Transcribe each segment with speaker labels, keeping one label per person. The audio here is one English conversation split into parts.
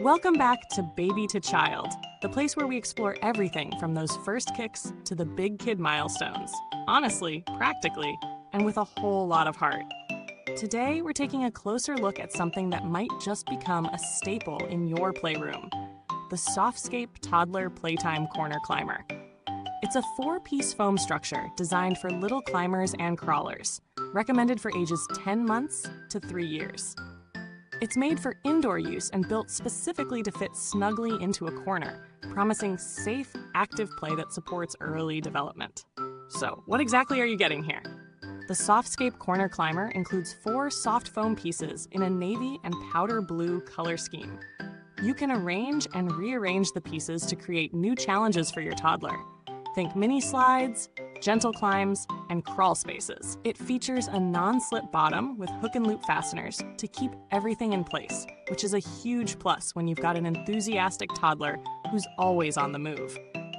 Speaker 1: Welcome back to Baby to Child, the place where we explore everything from those first kicks to the big kid milestones. Honestly, practically, and with a whole lot of heart. Today, we're taking a closer look at something that might just become a staple in your playroom, the SoftScape Toddler Playtime Corner Climber. It's a 4-piece foam structure designed for little climbers and crawlers, recommended for ages 10 months to 3 years. It's made for indoor use and built specifically to fit snugly into a corner, promising safe, active play that supports early development. So, what exactly are you getting here? The SoftScape Corner Climber includes 4 soft foam pieces in a navy and powder blue color scheme. You can arrange and rearrange the pieces to create new challenges for your toddler. Think mini slides, gentle climbs, and crawl spaces. It features a non-slip bottom with hook and loop fasteners to keep everything in place, which is a huge plus when you've got an enthusiastic toddler who's always on the move.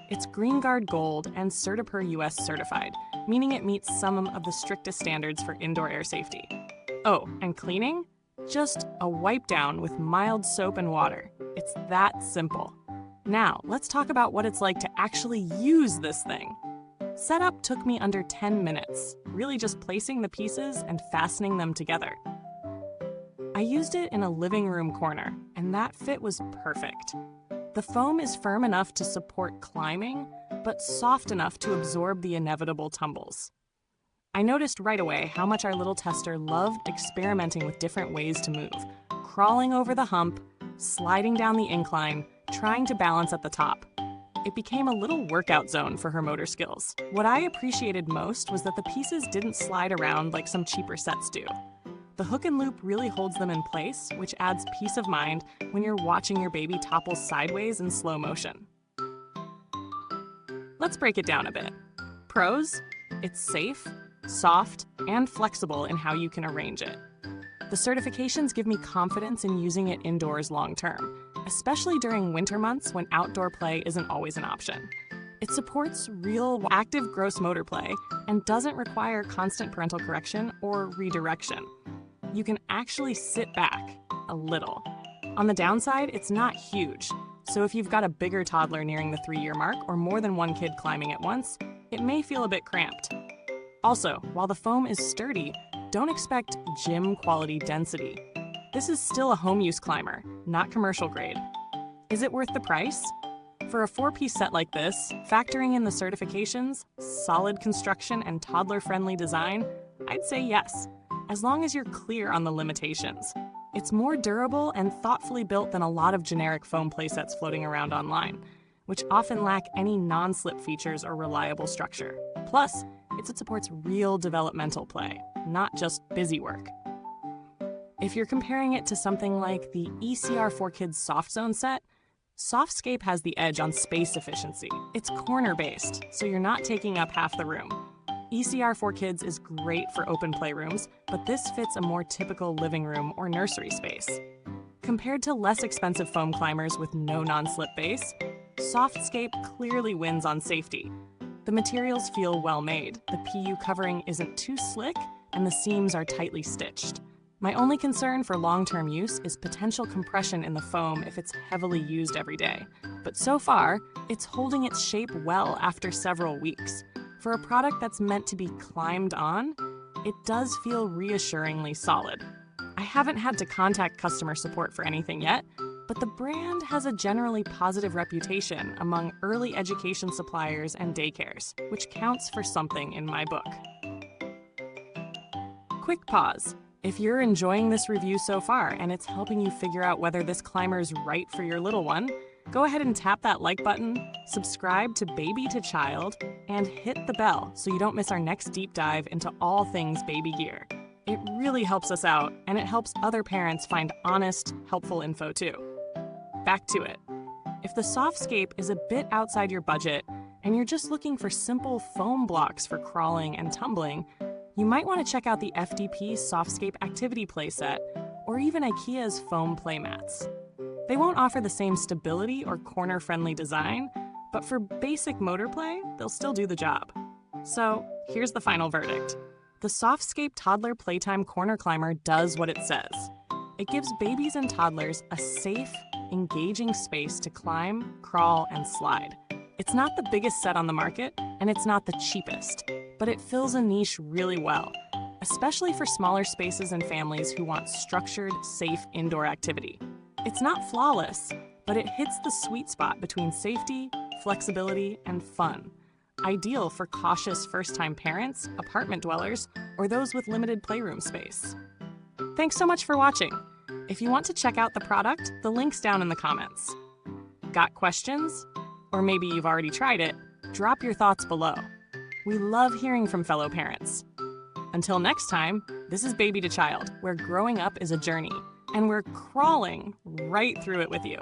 Speaker 1: It's GreenGuard Gold and CertiPer US certified, meaning it meets some of the strictest standards for indoor air safety. Oh, and cleaning? Just a wipe down with mild soap and water. It's that simple. Now, let's talk about what it's like to actually use this thing. Setup took me under 10 minutes, really just placing the pieces and fastening them together. I used it in a living room corner, and that fit was perfect. The foam is firm enough to support climbing, but soft enough to absorb the inevitable tumbles. I noticed right away how much our little tester loved experimenting with different ways to move, crawling over the hump, sliding down the incline, trying to balance at the top. It became a little workout zone for her motor skills. What I appreciated most was that the pieces didn't slide around like some cheaper sets do. The hook and loop really holds them in place, which adds peace of mind when you're watching your baby topple sideways in slow motion. Let's break it down a bit. Pros: it's safe, soft, and flexible in how you can arrange it. The certifications give me confidence in using it indoors long term, especially during winter months when outdoor play isn't always an option. It supports real, active gross motor play and doesn't require constant parental correction or redirection. You can actually sit back a little. On the downside, it's not huge, so if you've got a bigger toddler nearing the 3-year mark or more than one kid climbing at once, it may feel a bit cramped. Also, while the foam is sturdy, don't expect gym-quality density. This is still a home-use climber, not commercial grade. Is it worth the price? For a 4-piece set like this, factoring in the certifications, solid construction, and toddler-friendly design, I'd say yes, as long as you're clear on the limitations. It's more durable and thoughtfully built than a lot of generic foam playsets floating around online, which often lack any non-slip features or reliable structure. Plus, it supports real developmental play, not just busy work. If you're comparing it to something like the ECR4Kids Soft Zone set, SoftScape has the edge on space efficiency. It's corner-based, so you're not taking up half the room. ECR4Kids is great for open playrooms, but this fits a more typical living room or nursery space. Compared to less expensive foam climbers with no non-slip base, SoftScape clearly wins on safety. The materials feel well made, the PU covering isn't too slick, and the seams are tightly stitched. My only concern for long-term use is potential compression in the foam if it's heavily used every day. But so far, it's holding its shape well after several weeks. For a product that's meant to be climbed on, it does feel reassuringly solid. I haven't had to contact customer support for anything yet, but the brand has a generally positive reputation among early education suppliers and daycares, which counts for something in my book. Quick pause. If you're enjoying this review so far and it's helping you figure out whether this climber's right for your little one, go ahead and tap that like button, subscribe to Baby to Child, and hit the bell so you don't miss our next deep dive into all things baby gear. It really helps us out, and it helps other parents find honest, helpful info too. Back to it. If the SoftScape is a bit outside your budget and you're just looking for simple foam blocks for crawling and tumbling, you might want to check out the FDP SoftScape Activity Playset or even IKEA's foam playmats. They won't offer the same stability or corner-friendly design, but for basic motor play, they'll still do the job. So here's the final verdict. The SoftScape Toddler Playtime Corner Climber does what it says. It gives babies and toddlers a safe, engaging space to climb, crawl, and slide. It's not the biggest set on the market, and it's not the cheapest, but it fills a niche really well, especially for smaller spaces and families who want structured, safe indoor activity. It's not flawless, but it hits the sweet spot between safety, flexibility, and fun. Ideal for cautious first-time parents, apartment dwellers, or those with limited playroom space. Thanks so much for watching. If you want to check out the product, the link's down in the comments. Got questions? Or maybe you've already tried it? Drop your thoughts below. We love hearing from fellow parents. Until next time, this is Baby to Child, where growing up is a journey, and we're crawling right through it with you.